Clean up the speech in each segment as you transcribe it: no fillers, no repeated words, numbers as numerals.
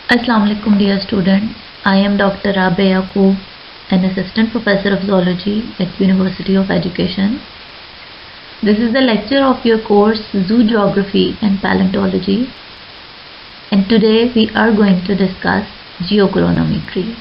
Assalamu alaikum dear student. I am Dr. Rabia Yaqub, an assistant professor of zoology at University of Education. This is the lecture of your course Zoo Geography and Paleontology, and today we are going to discuss geochronometry.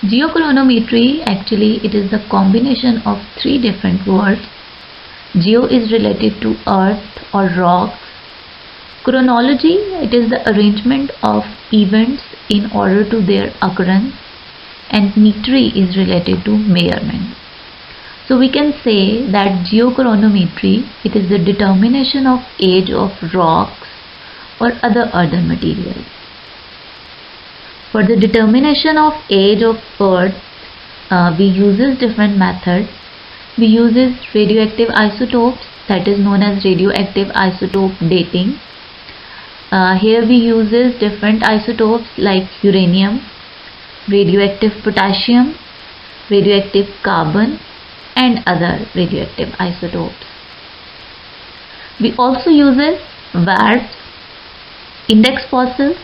Geochronometry, actually it is the combination of three different words. Geo is related to earth or rocks. Chronology, it is the arrangement of events in order to their occurrence, and metry is related to measurement. So we can say that geochronometry, it is the determination of age of rocks or other earthen materials. For the determination of age of earth, we uses different methods. We uses radioactive isotopes, that is known as radioactive isotope dating. Here we uses different isotopes like uranium, radioactive potassium, radioactive carbon, and other radioactive isotopes. We also uses VARPs, index fossils,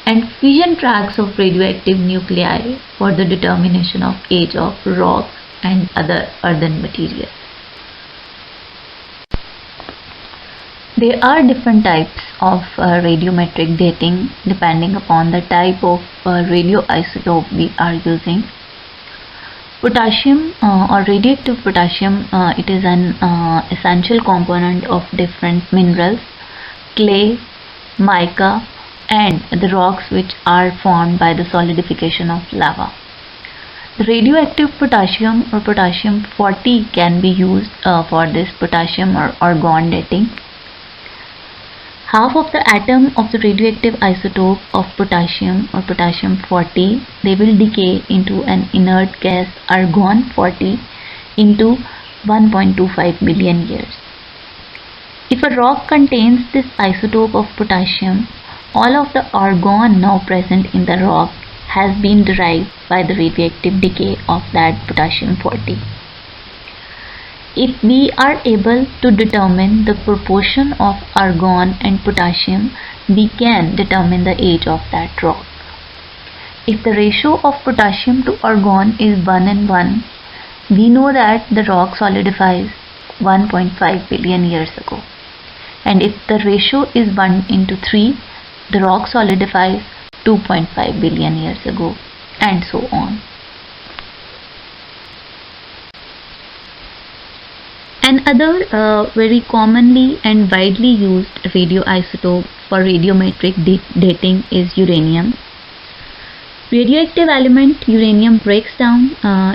and fission tracks of radioactive nuclei for the determination of age of rocks and other earthen materials. There are different types of radiometric dating depending upon the type of radioisotope we are using. Potassium or radioactive potassium, it is an essential component of different minerals, clay, mica, and the rocks which are formed by the solidification of lava. The radioactive potassium or potassium 40 can be used for this potassium or argon dating. Half of the atom of the radioactive isotope of potassium or potassium 40, they will decay into an inert gas argon 40 into 1.25 million years. If a rock contains this isotope of potassium, all of the argon now present in the rock has been derived by the radioactive decay of that potassium 40. If we are able to determine the proportion of argon and potassium, we can determine the age of that rock. If the ratio of potassium to argon is 1:1, we know that the rock solidifies 1.5 billion years ago. And if the ratio is 1:3, the rock solidifies 2.5 billion years ago, and so on. Another very commonly and widely used radioisotope for radiometric dating is uranium. Radioactive element uranium breaks down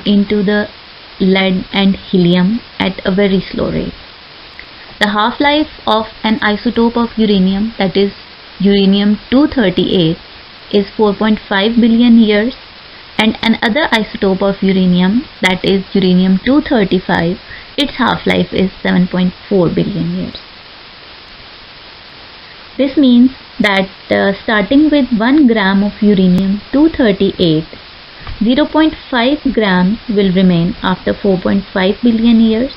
into the lead and helium at a very slow rate. The half-life of an isotope of uranium, that is uranium-238, is 4.5 billion years, and another isotope of uranium, that is uranium-235, its half-life is 7.4 billion years. This means that starting with 1 gram of uranium-238, 0.5 grams will remain after 4.5 billion years,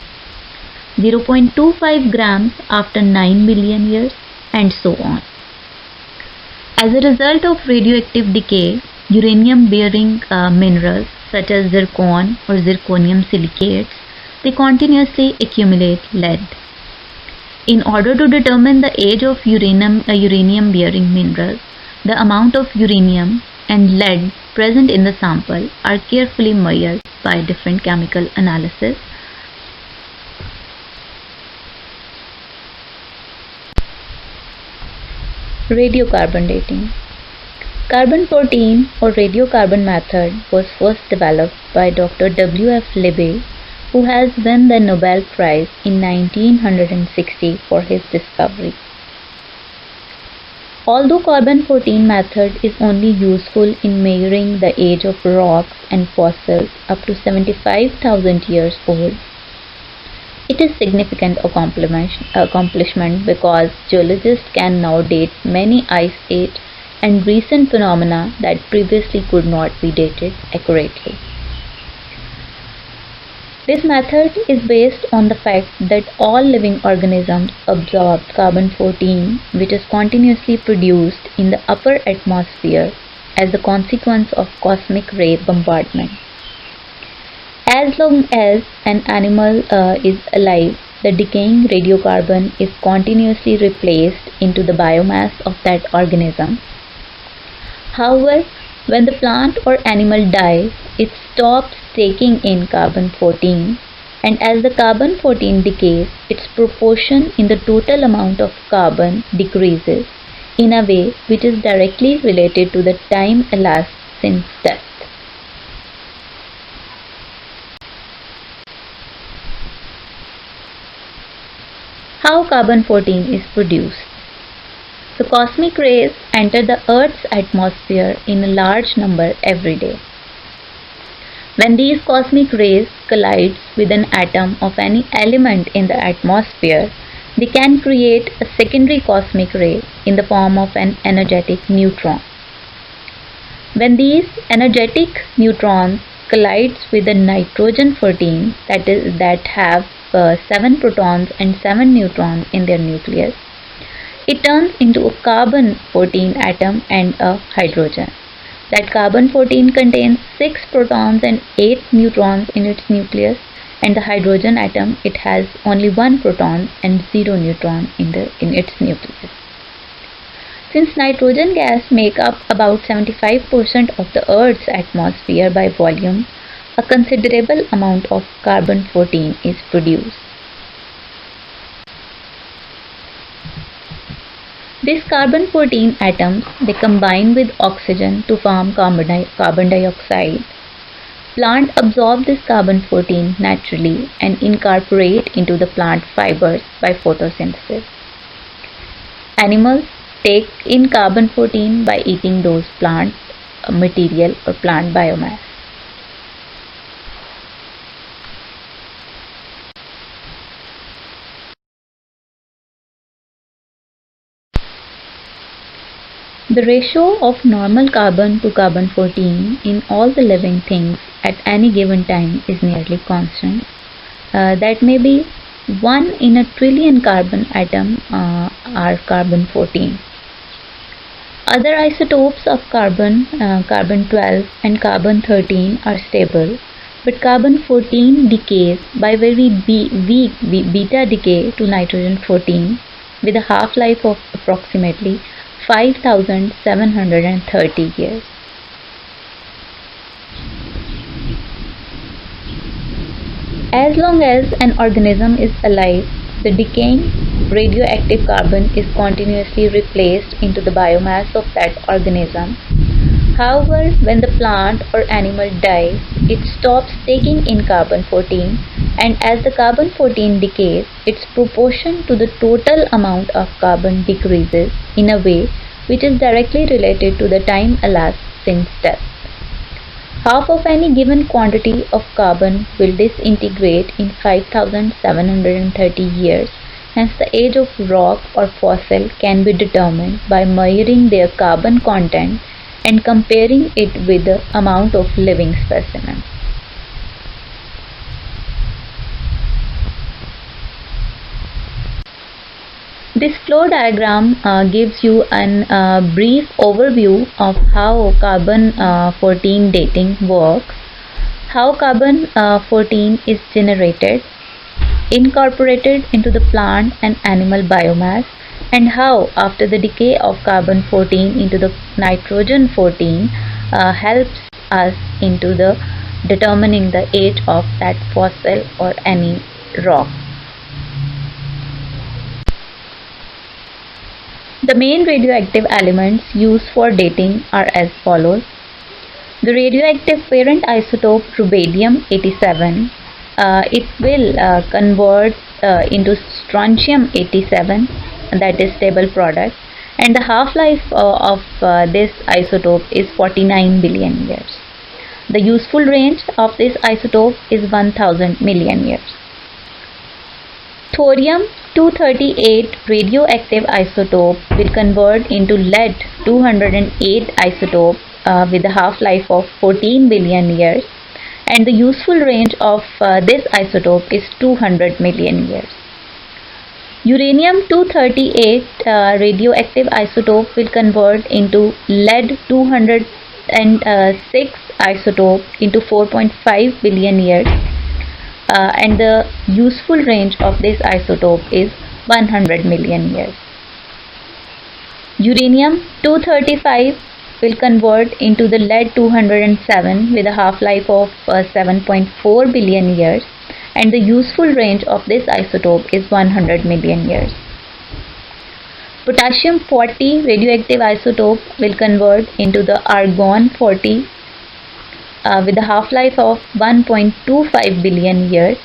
0.25 grams after 9 billion years, and so on. As a result of radioactive decay, uranium-bearing minerals such as zircon or zirconium silicates, they continuously accumulate lead. In order to determine the age of uranium-bearing minerals, the amount of uranium and lead present in the sample are carefully measured by different chemical analysis. Radiocarbon dating. Carbon-14 or radiocarbon method was first developed by Dr. W.F. Libby, who has won the Nobel Prize in 1960 for his discovery. Although carbon-14 method is only useful in measuring the age of rocks and fossils up to 75,000 years old, it is significant accomplishment because geologists can now date many ice age and recent phenomena that previously could not be dated accurately. This method is based on the fact that all living organisms absorb carbon-14, which is continuously produced in the upper atmosphere as a consequence of cosmic ray bombardment. As long as an animal is alive, the decaying radiocarbon is continuously replaced into the biomass of that organism. However, when the plant or animal dies, it stops taking in carbon-14, and as the carbon-14 decays, its proportion in the total amount of carbon decreases in a way which is directly related to the time elapsed since death. How carbon-14 is produced? The cosmic rays enter the Earth's atmosphere in a large number every day. When these cosmic rays collide with an atom of any element in the atmosphere, they can create a secondary cosmic ray in the form of an energetic neutron. When these energetic neutrons collide with a nitrogen-14 that have 7 protons and 7 neutrons in their nucleus, it turns into a carbon-14 atom and a hydrogen. That carbon-14 contains 6 protons and 8 neutrons in its nucleus, and the hydrogen atom, it has only 1 proton and 0 neutron in its nucleus. Since nitrogen gas make up about 75% of the Earth's atmosphere by volume, a considerable amount of carbon-14 is produced. These carbon-14 atoms, they combine with oxygen to form carbon dioxide. Plants absorb this carbon-14 naturally and incorporate into the plant fibers by photosynthesis. Animals take in carbon-14 by eating those plant material or plant biomass. The ratio of normal carbon to carbon-14 in all the living things at any given time is nearly constant. That may be 1 in a trillion carbon atom are carbon-14. Other isotopes of carbon, carbon-12 and carbon-13 are stable, but carbon-14 decays by very weak beta decay to nitrogen-14 with a half-life of approximately 5,730 years. As long as an organism is alive, the decaying radioactive carbon is continuously replaced into the biomass of that organism. However, when the plant or animal dies, it stops taking in carbon-14, and as the carbon-14 decays, its proportion to the total amount of carbon decreases in a way which is directly related to the time elapsed since death. Half of any given quantity of carbon will disintegrate in 5,730 years. Hence, the age of rock or fossil can be determined by measuring their carbon content and comparing it with the amount of living specimens. This flow diagram gives you a brief overview of how carbon-14 dating works, how carbon-14 is generated, incorporated into the plant and animal biomass, and how after the decay of carbon-14 into the nitrogen-14 helps us into the determining the age of that fossil or any rock. The main radioactive elements used for dating are as follows. The radioactive parent isotope rubidium-87, it will convert into strontium-87, that is stable product, and the half-life of this isotope is 49 billion years. The useful range of this isotope is 1000 million years. Thorium-238 radioactive isotope will convert into lead-208 isotope with a half-life of 14 billion years, and the useful range of this isotope is 200 million years. Uranium-238 radioactive isotope will convert into lead-206 isotope into 4.5 billion years, and the useful range of this isotope is 100 million years. Uranium-235 will convert into the lead-207 with a half-life of 7.4 billion years, and the useful range of this isotope is 100 million years. Potassium-40 radioactive isotope will convert into the argon-40 with a half-life of 1.25 billion years,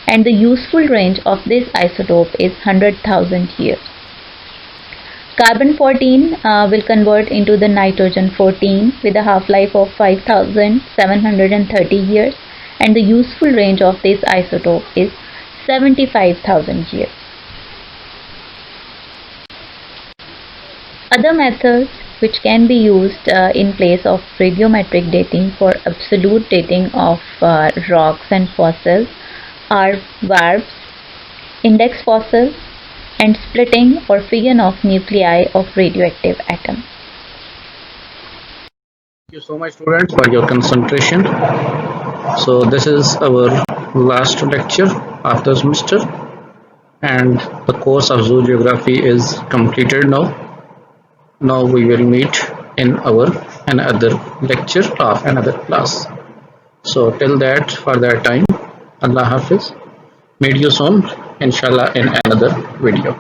and the useful range of this isotope is 100,000 years. Carbon-14 will convert into the nitrogen-14 with a half-life of 5,730 years, and the useful range of this isotope is 75,000 years. Other methods which can be used in place of radiometric dating for absolute dating of rocks and fossils are warps, index fossils, and splitting or fission of nuclei of radioactive atoms. Thank you so much, students, for your concentration. So this is our last lecture of the semester, and the course of zoogeography is completed now. Now we will meet in our another lecture of another class. So till that, for that time, Allah Hafiz. Meet you soon, inshallah, in another video.